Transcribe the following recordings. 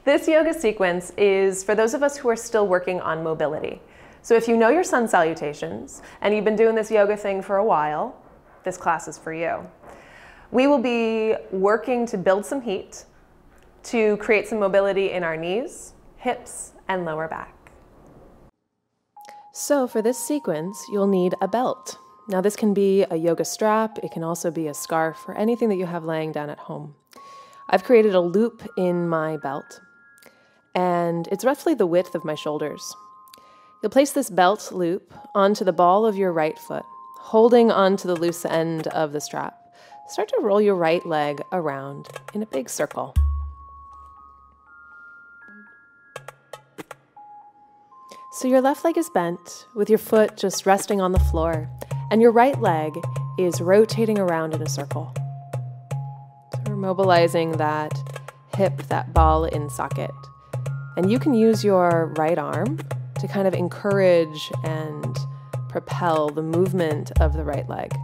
This yoga sequence is for those of us who are still working on mobility. So if you know your sun salutations and you've been doing this yoga thing for a while, this class is for you. We will be working to build some heat, to create some mobility in our knees, hips, and lower back. So for this sequence, you'll need a belt. Now this can be a yoga strap, it can also be a scarf, or anything that you have laying down at home. I've created a loop in my belt, and it's roughly the width of my shoulders. You'll place this belt loop onto the ball of your right foot, holding onto the loose end of the strap. Start to roll your right leg around in a big circle. So your left leg is bent, with your foot just resting on the floor, and your right leg is rotating around in a circle. So we're mobilizing that hip, that ball in socket. And you can use your right arm to kind of encourage and propel the movement of the right leg.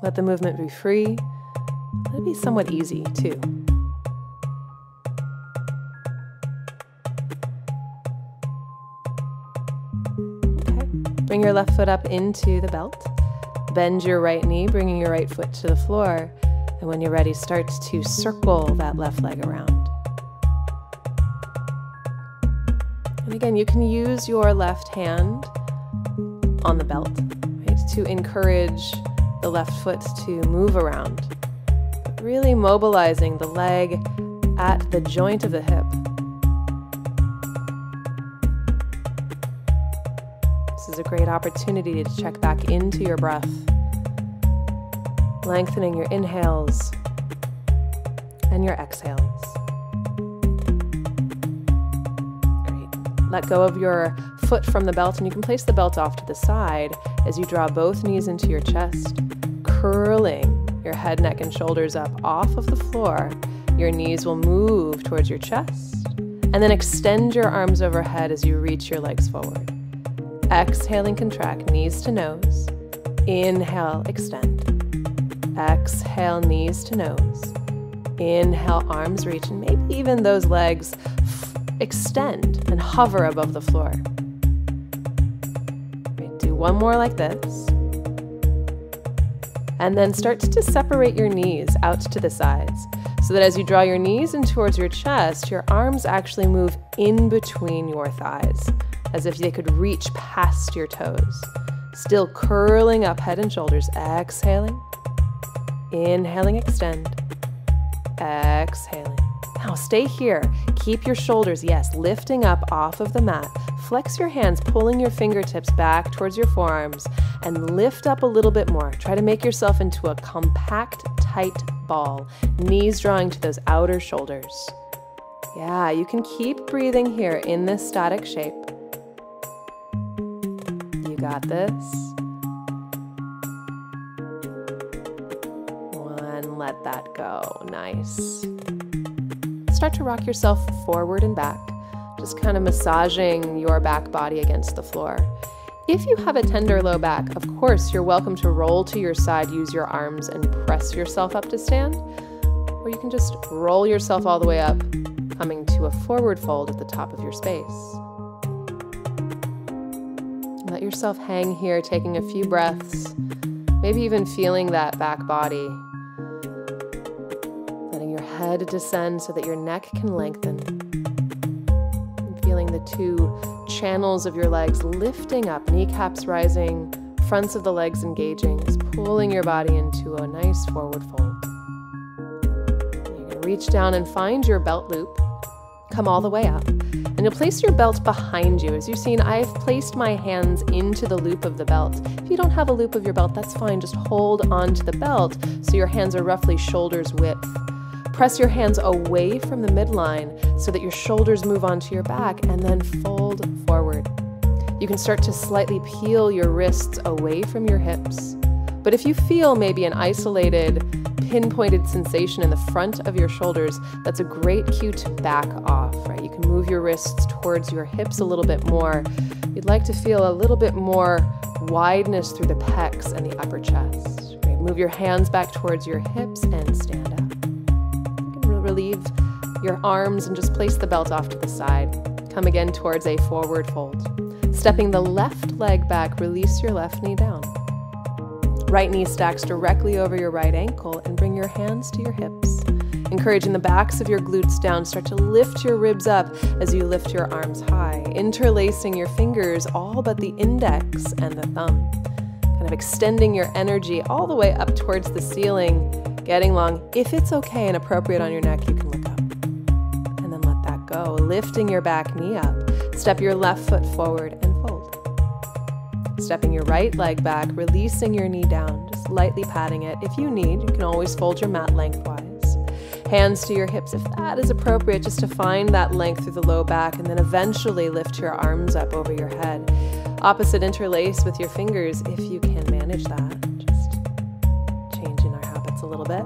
Let the movement be free. Let it be somewhat easy too. Okay. Bring your left foot up into the belt. Bend your right knee, bringing your right foot to the floor. And when you're ready, start to circle that left leg around. And again, you can use your left hand on the belt, right, to encourage the left foot to move around. But really mobilizing the leg at the joint of the hip. This is a great opportunity to check back into your breath. Lengthening your inhales and your exhales. Great. Let go of your foot from the belt, and you can place the belt off to the side as you draw both knees into your chest, curling your head, neck, and shoulders up off of the floor. Your knees will move towards your chest, and then extend your arms overhead as you reach your legs forward. Exhaling, contract, knees to nose. Inhale, extend. Exhale, knees to nose. Inhale, arms reach, and maybe even those legs extend and hover above the floor. Right, do one more like this. And then start to separate your knees out to the sides so that as you draw your knees in towards your chest, your arms actually move in between your thighs as if they could reach past your toes. Still curling up head and shoulders, exhaling. Inhaling, extend. Exhaling. Now stay here. Keep your shoulders, yes, lifting up off of the mat. Flex your hands, pulling your fingertips back towards your forearms, and lift up a little bit more. Try to make yourself into a compact, tight ball. Knees drawing to those outer shoulders. Yeah, you can keep breathing here in this static shape. You got this. Let that go. Nice. Start to rock yourself forward and back, just kind of massaging your back body against the floor. If you have a tender low back, of course, you're welcome to roll to your side, use your arms, and press yourself up to stand. Or you can just roll yourself all the way up, coming to a forward fold at the top of your space. Let yourself hang here, taking a few breaths, maybe even feeling that back body. Head descend so that your neck can lengthen. And feeling the two channels of your legs lifting up, kneecaps rising, fronts of the legs engaging, just pulling your body into a nice forward fold. You're going to reach down and find your belt loop. Come all the way up. And you'll place your belt behind you. As you've seen, I've placed my hands into the loop of the belt. If you don't have a loop of your belt, that's fine. Just hold onto the belt so your hands are roughly shoulders width. Press your hands away from the midline so that your shoulders move onto your back, and then fold forward. You can start to slightly peel your wrists away from your hips. But if you feel maybe an isolated, pinpointed sensation in the front of your shoulders, that's a great cue to back off, right? You can move your wrists towards your hips a little bit more. You'd like to feel a little bit more wideness through the pecs and the upper chest. Right? Move your hands back towards your hips and stand up. relieve your arms and just place the belt off to the side. Come again towards a forward fold. Stepping the left leg back, release your left knee down. Right knee stacks directly over your right ankle and bring your hands to your hips. Encouraging the backs of your glutes down, start to lift your ribs up as you lift your arms high, interlacing your fingers, all but the index and the thumb. Kind of extending your energy all the way up towards the ceiling, getting long. If it's okay and appropriate on your neck, you can look up. And then let that go. Lifting your back knee up. Step your left foot forward and fold. Stepping your right leg back, releasing your knee down, just lightly patting it. If you need, you can always fold your mat lengthwise. Hands to your hips if that is appropriate, just to find that length through the low back, and then eventually lift your arms up over your head. Opposite interlace with your fingers if you can manage that. Just changing our habits a little bit.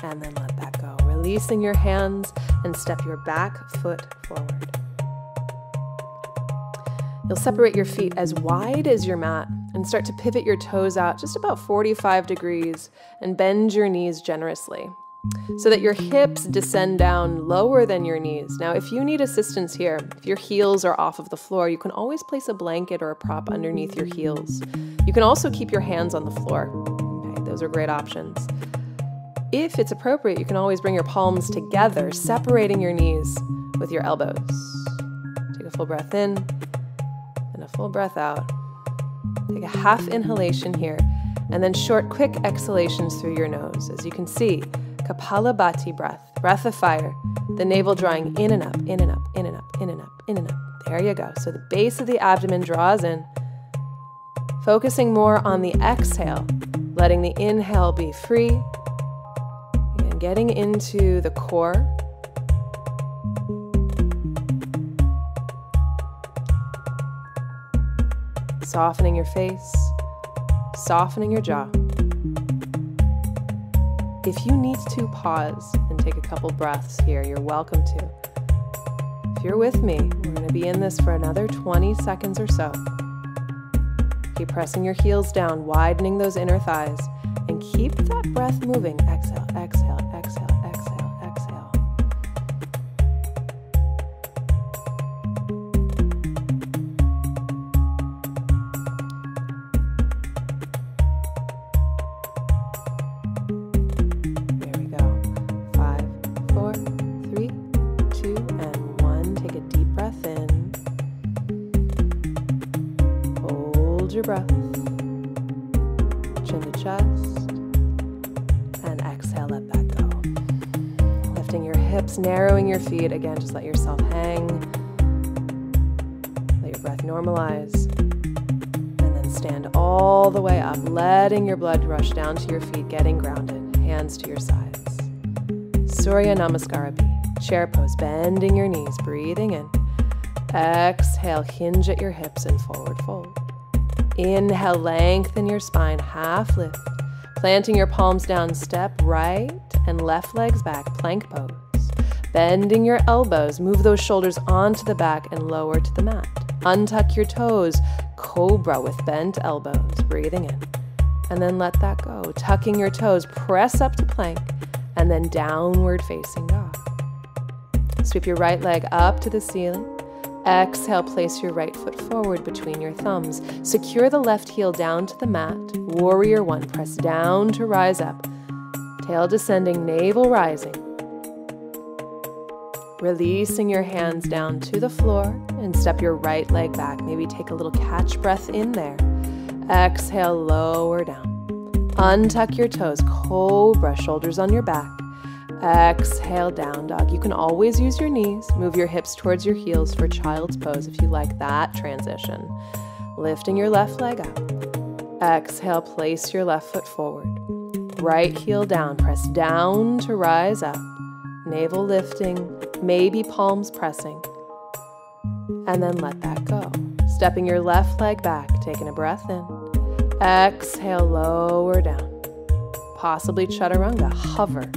And then let that go. Releasing your hands and step your back foot forward. You'll separate your feet as wide as your mat and start to pivot your toes out just about 45 degrees and bend your knees generously so that your hips descend down lower than your knees. Now, if you need assistance here, if your heels are off of the floor, you can always place a blanket or a prop underneath your heels. You can also keep your hands on the floor. Okay, those are great options. If it's appropriate, you can always bring your palms together, separating your knees with your elbows. Take a full breath in and a full breath out. Take a half inhalation here, and then short, quick exhalations through your nose. As you can see, Kapalabhati breath, breath of fire, the navel drawing in and up, in and up, in and up, in and up, in and up. There you go. So the base of the abdomen draws in, focusing more on the exhale, letting the inhale be free, and getting into the core. Softening your face, softening your jaw. If you need to pause and take a couple breaths here, you're welcome to. If you're with me, we're going to be in this for another 20 seconds or so. Keep pressing your heels down, widening those inner thighs, and keep that breath moving. Exhale, exhale, exhale, exhale, exhale. Your breath, chin to chest, and exhale, let that go. Lifting your hips, narrowing your feet. Again, just let yourself hang. Let your breath normalize. And then stand all the way up, letting your blood rush down to your feet, getting grounded. Hands to your sides. Surya Namaskara B. Chair pose, bending your knees, breathing in. Exhale, hinge at your hips and forward fold. Inhale, lengthen your spine, half lift. Planting your palms down, step right and left legs back, plank pose. Bending your elbows, move those shoulders onto the back and lower to the mat. Untuck your toes, cobra with bent elbows, breathing in. And then let that go. Tucking your toes, press up to plank, and then downward facing dog. Sweep your right leg up to the ceiling. Exhale, place your right foot forward between your thumbs. Secure the left heel down to the mat. Warrior one, press down to rise up. Tail descending, navel rising. Releasing your hands down to the floor and step your right leg back. Maybe take a little catch breath in there. Exhale, lower down. Untuck your toes, cobra, shoulders on your back. Exhale, down dog. You can always use your knees. Move your hips towards your heels for child's pose if you like that transition. Lifting your left leg up. Exhale, place your left foot forward. Right heel down, press down to rise up. Navel lifting, maybe palms pressing. And then let that go. Stepping your left leg back, taking a breath in. Exhale, lower down. Possibly chaturanga, hover.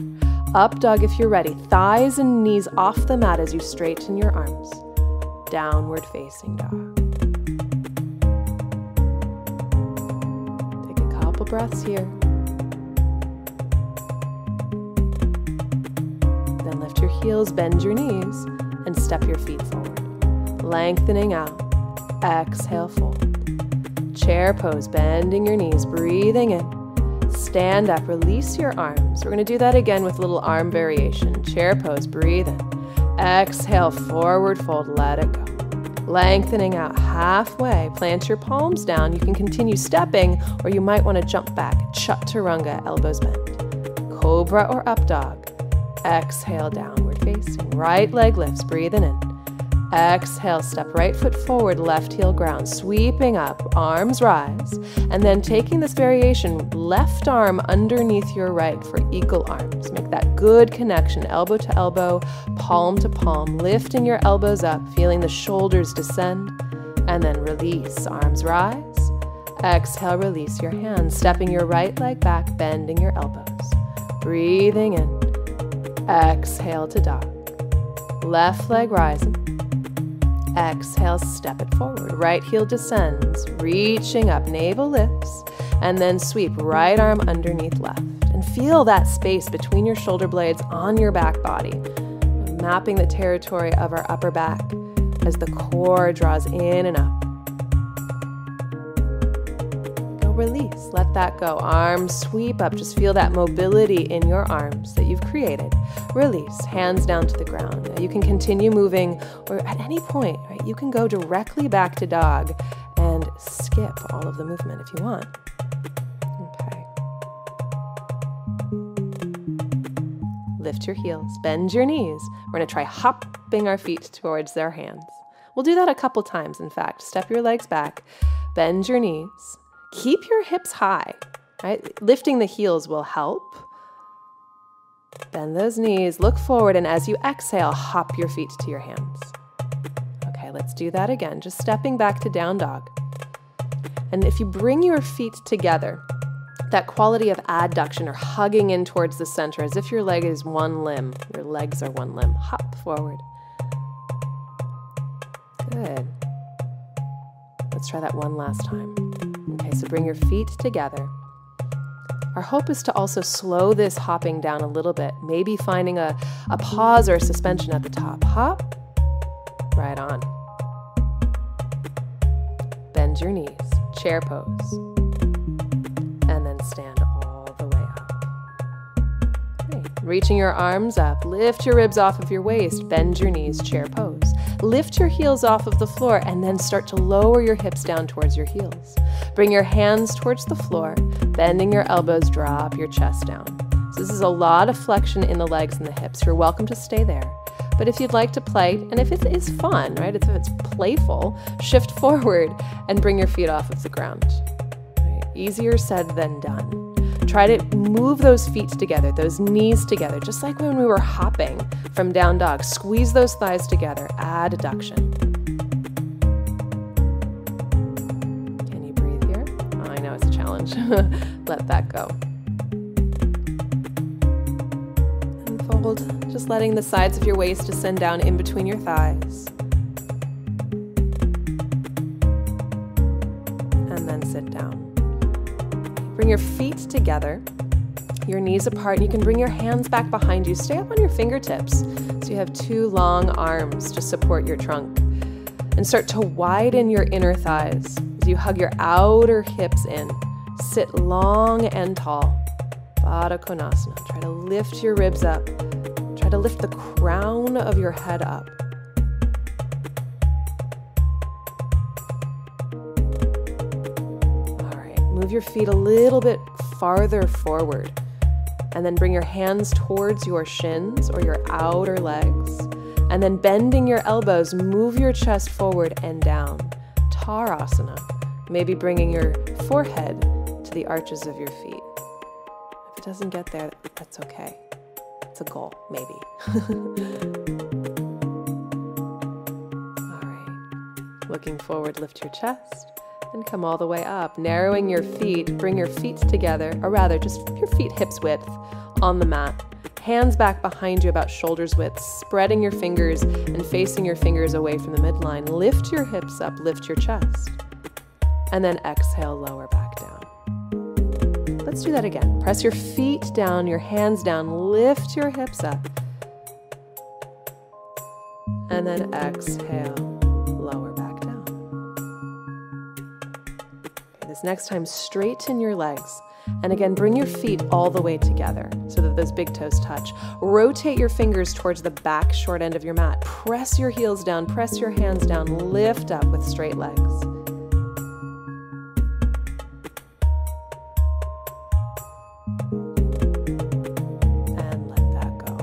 Up dog if you're ready. Thighs and knees off the mat as you straighten your arms. Downward facing dog. Take a couple breaths here. heels, bend your knees, and step your feet forward. Lengthening out. Exhale, fold. Chair pose, bending your knees, breathing in. Stand up, release your arms. We're going to do that again with a little arm variation. Chair pose, breathe in. Exhale, forward fold, let it go. Lengthening out halfway, plant your palms down. You can continue stepping, or you might want to jump back. Chaturanga, elbows bent. Cobra or up dog. Exhale, downward facing. Right leg lifts, breathing in. Exhale, step right foot forward, left heel ground, sweeping up, arms rise, and then taking this variation, left arm underneath your right for eagle arms. Make that good connection, elbow to elbow, palm to palm, lifting your elbows up, feeling the shoulders descend, and then release, arms rise. Exhale, release your hands, stepping your right leg back, bending your elbows. Breathing in. Exhale to dog. Left leg rising. Exhale, step it forward. Right heel descends, reaching up, navel lifts, and then sweep right arm underneath left. And feel that space between your shoulder blades on your back body, mapping the territory of our upper back as the core draws in and up. Go release, let that go. Arms sweep up, just feel that mobility in your arms that you've created. Release, hands down to the ground. Now you can continue moving, or at any point, right, you can go directly back to dog and skip all of the movement if you want. Okay. Lift your heels, bend your knees. We're going to try hopping our feet towards their hands. We'll do that a couple times, in fact. Step your legs back, bend your knees. Keep your hips high, right? Lifting the heels will help. Bend those knees, look forward, and as you exhale, hop your feet to your hands. Okay, let's do that again. Just stepping back to down dog. And if you bring your feet together, that quality of adduction or hugging in towards the center, as if your leg is one limb, your legs are one limb, hop forward. Good. Let's try that one last time. Okay, so bring your feet together. Our hope is to also slow this hopping down a little bit, maybe finding a pause or a suspension at the top. Hop, right on. Bend your knees, chair pose, and then stand all the way up. Great. Reaching your arms up, lift your ribs off of your waist, bend your knees, chair pose. Lift your heels off of the floor and then start to lower your hips down towards your heels. Bring your hands towards the floor, bending your elbows, drop your chest down. So this is a lot of flexion in the legs and the hips. You're welcome to stay there. But if you'd like to play, and if it is fun, right, if it's playful, shift forward and bring your feet off of the ground. Right? Easier said than done. Try to move those feet together, those knees together, just like when we were hopping from down dog. Squeeze those thighs together, adduction. Can you breathe here? Oh, I know it's a challenge. Let that go. And fold, just letting the sides of your waist descend down in between your thighs. And then sit down. Bring your feet together, your knees apart, and you can bring your hands back behind you. Stay up on your fingertips so you have two long arms to support your trunk. And start to widen your inner thighs as you hug your outer hips in. Sit long and tall. Baddha Konasana. Try to lift your ribs up. Try to lift the crown of your head up. Move your feet a little bit farther forward, and then bring your hands towards your shins or your outer legs, and then bending your elbows, move your chest forward and down. Tarasana, maybe bringing your forehead to the arches of your feet. If it doesn't get there, that's okay. It's a goal, maybe. All right, looking forward, lift your chest. And come all the way up, narrowing your feet, bring your feet together, or rather just your feet hips width on the mat. Hands back behind you about shoulders width, spreading your fingers and facing your fingers away from the midline. Lift your hips up, lift your chest. And then exhale, lower back down. Let's do that again. Press your feet down, your hands down, lift your hips up. And then exhale, lower back down. Okay, this next time, straighten your legs. And again, bring your feet all the way together so that those big toes touch. Rotate your fingers towards the back short end of your mat. Press your heels down, press your hands down, lift up with straight legs. And let that go.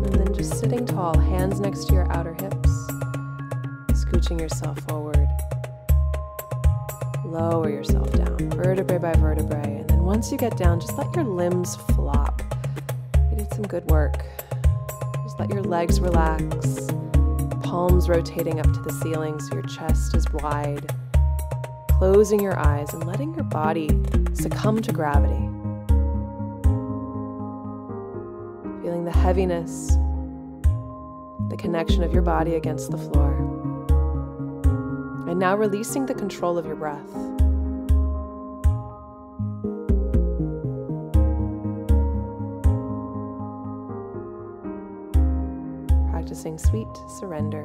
And then just sitting tall, hands next to your outer hips, scooching yourself forward. Lower yourself down, vertebrae by vertebrae, and then once you get down, just let your limbs flop. You did some good work. Just let your legs relax, palms rotating up to the ceiling so your chest is wide, closing your eyes and letting your body succumb to gravity. Feeling the heaviness, the connection of your body against the floor. And now releasing the control of your breath. Practicing sweet surrender.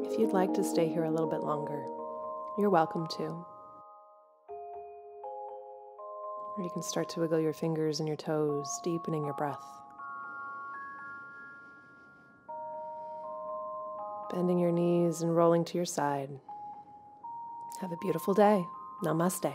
If you'd like to stay here a little bit longer, you're welcome to. Or you can start to wiggle your fingers and your toes, deepening your breath. Bending your knees and rolling to your side. Have a beautiful day. Namaste.